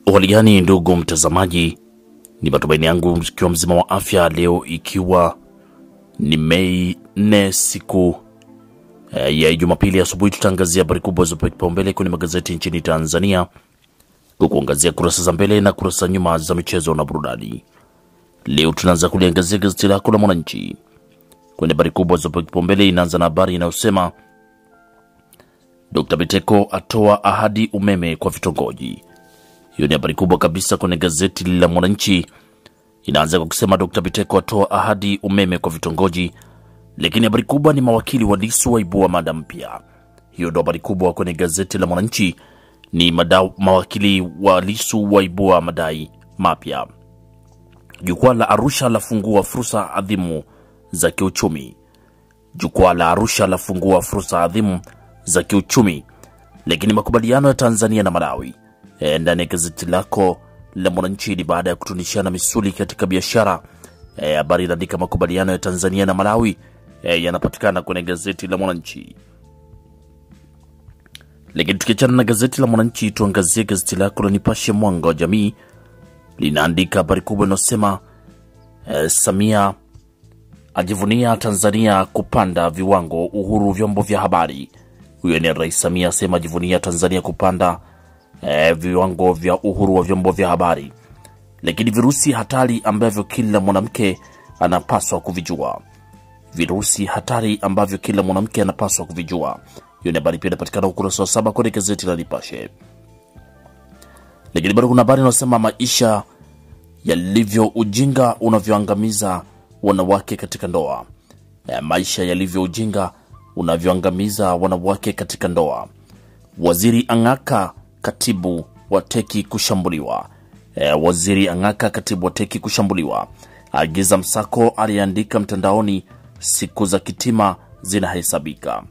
Uhaligani ndugu mtazamaji, ni matumaini yangu mkiwa mzima wa afya leo, ikiwa ni Mei 4 siku ya Jumapili asubuhi. Tutaangazia habari kubwa za kipaumbele kwenye magazeti nchini Tanzania, kukuangazia kurasa za mbele na kurasa nyuma za michezo na burudani. Leo tunaanza kuliangazia gazeti lako la Mwananchi. Kwenye habari kubwa za kipaumbele inaanza na habari inayosema Dr. Biteko atoa ahadi umeme kwa vitongoji. Hiyo ni habari kubwa kabisa kwenye gazeti la Mwananchi. Inaanza kwa kusema Dr. Biteko atoa ahadi umeme kwa vitongoji, lakini habari kubwa ni mawakili wa Lissu waibua mada mpya. Hiyo ndio habari kubwa kwenye gazeti la Mwananchi, ni mawakili wa Lissu waibua madai mapya. Jukwaa la Arusha lafungua fursa adhimu za kiuchumi. Jukwaa la Arusha lafungua fursa adhimu za kiuchumi, lakini makubaliano ya Tanzania na Malawi. Ndani ya gazeti lako la Mwananchi ni baada ya kutunishana misuli katika biashara. Habari inaandika makubaliano ya Tanzania na Malawi yanapatikana kwenye gazeti la Mwananchi. Lakini tukiachana na gazeti la Mwananchi, tuangazie gazeti lako la Nipashe Mwanga wa Jamii. Linaandika habari kubwa inayosema Samia ajivunia Tanzania kupanda viwango uhuru vyombo vya habari. Huyo ni Rais Samia asema ajivunia Tanzania kupanda viwango vya uhuru wa vyombo vya habari. Lakini virusi hatari ambavyo kila mwanamke anapaswa kuvijua. Virusi hatari ambavyo kila mwanamke anapaswa kuvijua. Hiyo ni habari pia inapatikana ukurasa wa 7 kwenye gazeti la Nipashe. Lakini bado kuna habari inayosema maisha yalivyo ujinga unavyoangamiza wanawake katika ndoa. Maisha yalivyo ujinga unavyoangamiza wanawake katika ndoa. Waziri ang'aka katibu wa teki kushambuliwa. Waziri ang'aka katibu wa teki kushambuliwa. Agiza msako, aliandika mtandaoni, siku za kitima zinahesabika.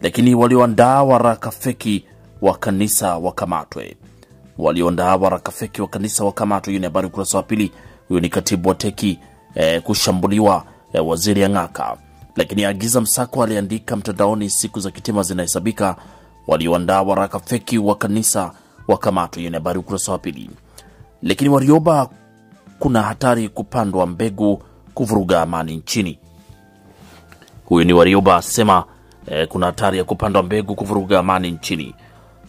Lakini walioandaa waraka feki wa kanisa wakamatwe. Walioandaa waraka feki wa kanisa wakamatwe. Hiyo ni habari ukurasa wa 2. Huyo ni katibu wa teki kushambuliwa, waziri ang'aka. Lakini agiza msako, aliandika mtandaoni, siku za kitima zinahesabika. Walioandaa waraka feki wa kanisa wakamatwa. Hiyo ni habari ukurasa wa 2. Lakini Warioba, kuna hatari kupandwa mbegu kuvuruga amani nchini. Huyo ni Warioba asema kuna hatari ya kupandwa mbegu kuvuruga amani nchini.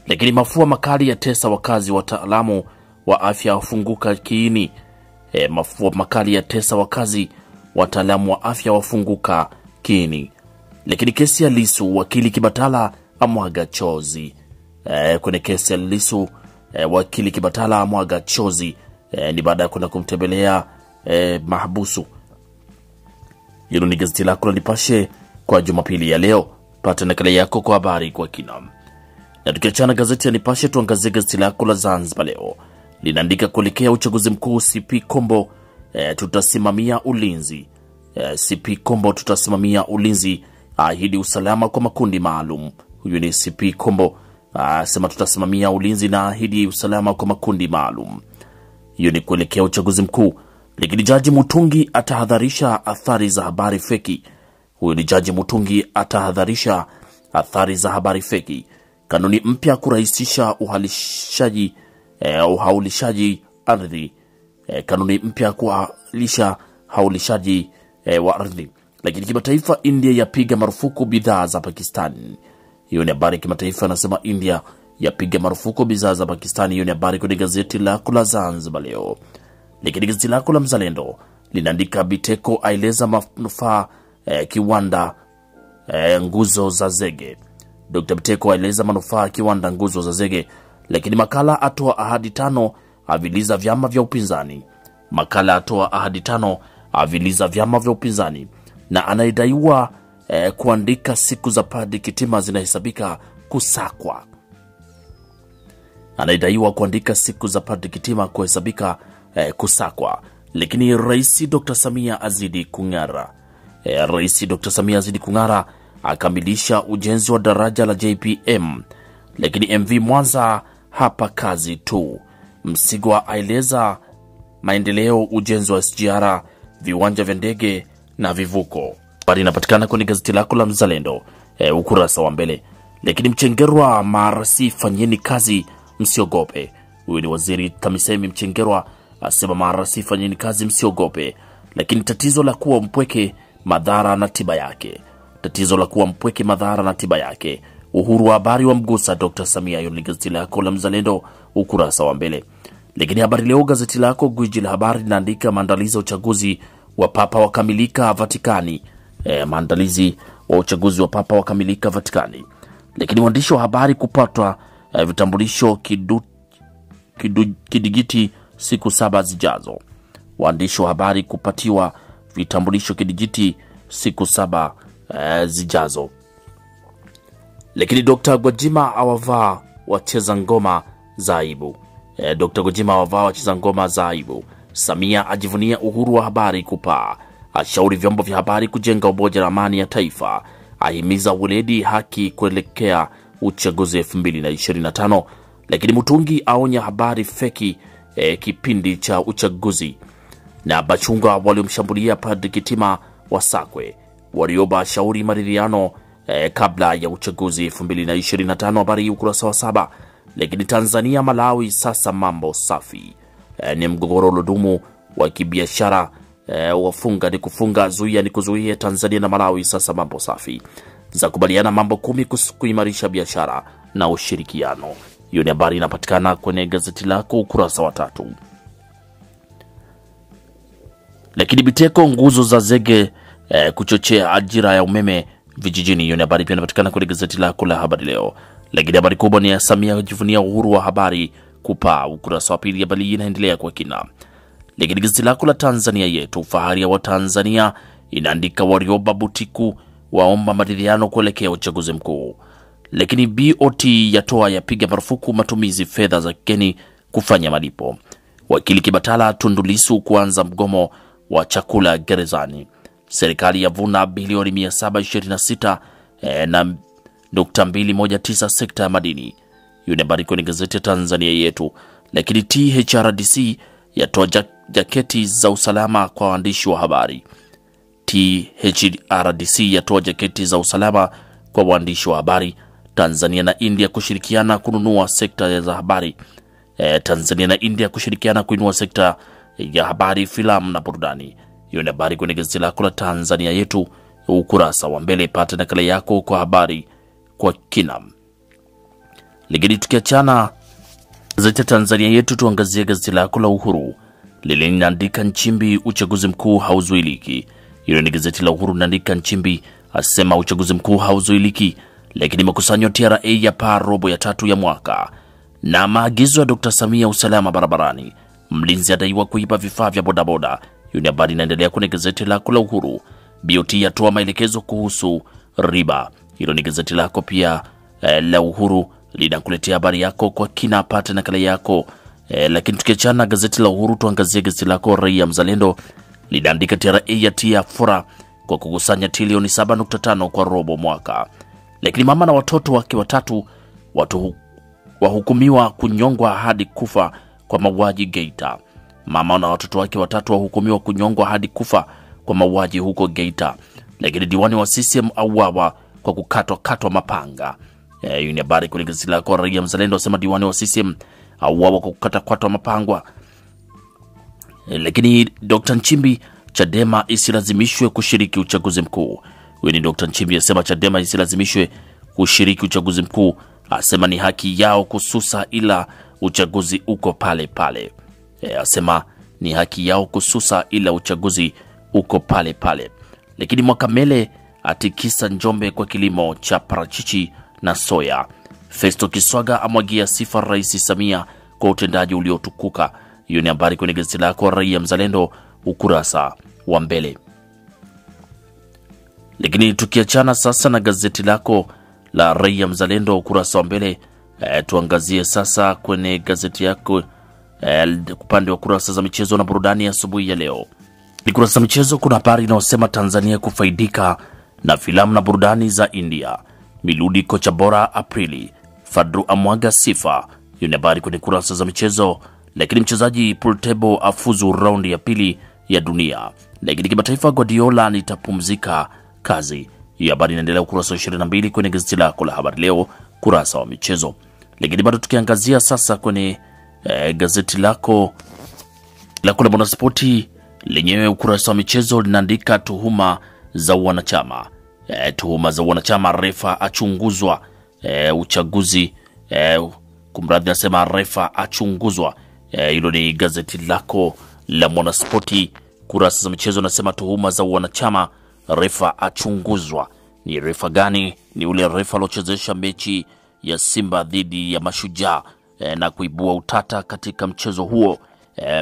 Lakini mafua makali ya tesa wakazi, wataalamu wa afya wafunguka kiini. Mafua makali ya tesa wakazi, wataalamu wa afya wafunguka kiini. Lakini kesi ya Lissu, wakili Kibatala amwaga chozi. Kwenye kesi ya Lissu, wakili Kibatala amwaga chozi. Ni baada ya kwenda kumtembelea mahabusu. Hilo ni gazeti lako la Nipashe kwa Jumapili ya leo. Pata nakala yako kwa habari kwa kina. Na tukiachana gazeti ya Nipashe, tuangazie gazeti lako la Zanzibar Leo. Linaandika kuelekea uchaguzi mkuu, CP Kombo tutasimamia ulinzi. CP Kombo tutasimamia ulinzi, ahidi usalama kwa makundi maalum. Huyu ni CP Kombo sema tutasimamia ulinzi na ahidi usalama kwa makundi maalum. Hiyo ni kuelekea uchaguzi mkuu. Lakini Jaji Mutungi atahadharisha athari za habari feki. Huyu ni Jaji Mutungi atahadharisha athari za habari feki. Kanuni mpya kurahisisha uhaulishaji ardhi. Kanuni mpya kuhalisha haulishaji wa ardhi. Lakini kimataifa, India yapiga marufuku bidhaa za Pakistan. Hiyo ni habari kimataifa, anasema India yapiga marufuku bidhaa za Pakistan. Hiyo ni habari kwenye gazeti lako la Zanzibar Leo. Lakini gazeti lako la Mzalendo linaandika Biteko aeleza manufaa kiwanda nguzo za zege. Dr. Biteko aeleza manufaa kiwanda nguzo za zege. Lakini Makala atoa ahadi 5 aviliza vyama vya upinzani. Makala atoa ahadi 5 aviliza vyama vya upinzani. Na anayedaiwa kuandika siku za Padri Kitima zinahesabika kusakwa. Anayedaiwa kuandika siku za Padri Kitima kuhesabika kusakwa. Lakini Rais Dr. Samia azidi kung'ara. Rais Dr. Samia azidi kung'ara, akamilisha ujenzi wa daraja la JPM. Lakini MV Mwanza hapa kazi tu. Msigwa aeleza maendeleo ujenzi wa SGR, viwanja vya ndege na vivuko. Habari inapatikana kwenye gazeti lako la Mzalendo ukurasa wa mbele. Lakini Mchengerwa, marasi fanyeni kazi msiogope. Huyu ni Waziri TAMISEMI Mchengerwa asema marasi fanyeni kazi msiogope. Lakini tatizo la kuwa mpweke madhara na tiba yake. Tatizo la kuwa mpweke madhara na tiba yake. Uhuru wa habari wa mgusa Dr. Samia. Hiyo ni gazeti lako la Mzalendo ukurasa wa mbele. Lakini Habari Leo gazeti lako gwiji la habari linaandika maandalizi ya uchaguzi wa Papa wakamilika Vatikani. Maandalizi wa uchaguzi wa Papa wakamilika Vatikani. Lakini waandishi wa habari kupatwa vitambulisho kidigiti siku 7 zijazo. Waandishi wa habari kupatiwa vitambulisho kidigiti siku 7 zijazo. Lakini Dr. Gwajima awavaa wacheza ngoma za aibu. Dr. Gwajima awavaa wacheza ngoma za aibu. Samia ajivunia uhuru wa habari kupaa. Ashauri vyombo vya habari kujenga umoja na amani ya taifa. Ahimiza weledi haki kuelekea uchaguzi 2025. Lakini Mutungi aonya habari feki kipindi cha uchaguzi. Na Bachunga waliomshambulia Padri Kitima wasakwe. Warioba shauri maridhiano kabla ya uchaguzi 2025. Habari ukurasa wa 7. Lakini Tanzania Malawi sasa mambo safi. Ni mgogoro ulodumu wa kibiashara. Wafunga ni kufunga, zuia ni kuzuia. Tanzania na Malawi sasa mambo safi. Za kubaliana mambo 10 kuimarisha biashara na ushirikiano. Hiyo ni habari inapatikana kwenye gazeti lako ukurasa wa 3. Lakini Biteko nguzo za zege kuchochea ajira ya umeme vijijini. Hiyo ni habari pia inapatikana kwenye gazeti lako la Habari Leo. Lakini habari kubwa ni ya Samia kujivunia uhuru wa habari kupaa. Ukurasa wa 2 habari inaendelea kwa kina. Lakini gazeti lako la Tanzania Yetu fahari ya wa Tanzania inaandika Warioba Butiku waomba maridhiano kuelekea uchaguzi mkuu. Lakini BOT yatoa yapiga marufuku matumizi fedha za kigeni kufanya malipo. Wakili Kibatala Tundu Lissu kuanza mgomo wa chakula gerezani. Serikali yavuna bilioni 726 na .219 sekta ya madini. Hiyo ni habari kwenye gazeti ya Tanzania Yetu. Lakini THRDC yatoa jaketi za usalama kwa waandishi wa habari. THRDC yatoa jaketi za usalama kwa waandishi wa habari. Tanzania na India kushirikiana kununua sekta za habari. Tanzania na India kushirikiana kuinua sekta ya habari, filamu na burudani. Hiyo ni habari kwenye gazeti lako la Tanzania Yetu ukurasa wa mbele. Pata nakala yako kwa habari kwa kina. Lakini tukiachana gazeti ya Tanzania Yetu, tuangazie gazeti lako la Uhuru. Lile linaandika Nchimbi uchaguzi mkuu hauzuiliki. Hilo ni gazeti la Uhuru linaandika Nchimbi asema uchaguzi mkuu hauzuiliki. Lakini makusanyo TRA ya paa robo ya 3 ya mwaka. Na maagizo ya Dr. Samia usalama barabarani. Mlinzi adaiwa kuiba vifaa vya bodaboda. Hiyo ni habari inaendelea kwenye gazeti lako la Uhuru. BOT yatoa maelekezo kuhusu riba. Hilo ni gazeti lako pia la Uhuru linakuletea habari yako kwa kina. Pata nakala yako. Lakini tukiachana gazeti la Uhuru, tuangazie gazeti lako Raia Mzalendo linaandika TRA yatia fura kwa kukusanya trilioni 7.5 kwa robo mwaka. Lakini mama na watoto wake watatu wahukumiwa kunyongwa hadi kufa kwa mauaji Geita. Mama na watoto wake watatu wahukumiwa kunyongwa hadi kufa kwa mauaji huko Geita. Lakini diwani wa CCM auawa kwa kukatwa mapanga. Hiyo ni habari kwenye gazeti lako Raia Mzalendo asema diwani wa CCM auawa kwa kukatwa mapanga. Lakini Dr. Nchimbi Chadema isilazimishwe kushiriki uchaguzi mkuu. Huyu ni Dr. Nchimbi asema Chadema isilazimishwe kushiriki uchaguzi mkuu. Asema ni haki yao kususa ila uchaguzi uko pale pale. Asema ni haki yao kususa ila uchaguzi uko pale pale. Lakini Mwakamele atikisa Njombe kwa kilimo cha parachichi na soya. Festo Kiswaga amwagia sifa Rais Samia kwa utendaji uliotukuka. Hiyo ni habari kwenye gazeti lako Raia Mzalendo ukurasa wa mbele. Lakini tukiachana sasa na gazeti lako la Raia Mzalendo ukurasa wa mbele, tuangazie sasa kwenye gazeti yako upande wa kurasa za michezo na burudani asubuhi ya leo. Ni kurasa za michezo, kuna habari inayosema Tanzania kufaidika na filamu na burudani za India. Miludi kocha bora Aprili. Fadru amwaga sifa. Hiyo ni habari kwenye kurasa za michezo. Lakini mchezaji pool table afuzu raundi ya pili ya dunia. Lakini kimataifa Guardiola nitapumzika kazi. Hiyo habari inaendelea ukurasa wa 22 kwenye gazeti lako la Habari Leo kurasa wa michezo. Lakini bado tukiangazia sasa kwenye Gazeti lako la Mwanaspoti lenyewe ukurasa wa michezo linaandika tuhuma za wanachama. Tuhuma za wanachama, refa achunguzwa. Uchaguzi kumradhi, nasema refa achunguzwa. Hilo ni gazeti lako la Mwanaspoti, kurasa za michezo nasema tuhuma za wanachama, refa achunguzwa. Ni refa gani? Ni ule refa aliochezesha mechi ya Simba dhidi ya Mashujaa na kuibua utata katika mchezo huo.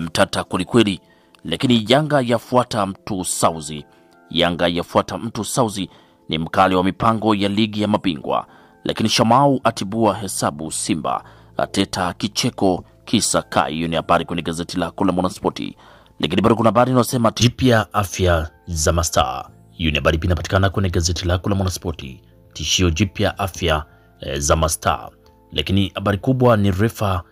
Mtata kwelikweli. Lakini Yanga yafuata mtu Sauzi. Yanga yafuata mtu Sauzi ni mkali wa mipango ya ligi ya mabingwa. Lakini Shamau atibua hesabu Simba. Ateta kicheko kisa Kai. Hiyo ni habari kwenye gazeti lako la Mwanaspoti. Lakini bado kuna habari inasema jipya afya za mastaa. Hiyo ni habari pia inapatikana kwenye gazeti lako la Mwanaspoti. Tishio jipya afya za mastaa. Lakini habari kubwa ni refa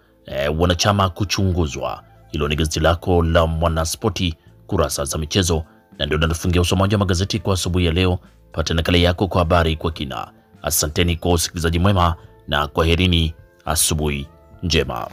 wanachama kuchunguzwa. Hilo ni gazeti lako la Mwanaspoti, kurasa za michezo. Na ndio tunafungia usomaji wa magazeti kwa asubuhi ya leo. Pata nakala yako kwa habari kwa kina. Asanteni kwa usikilizaji mwema na kwaherini, asubuhi njema.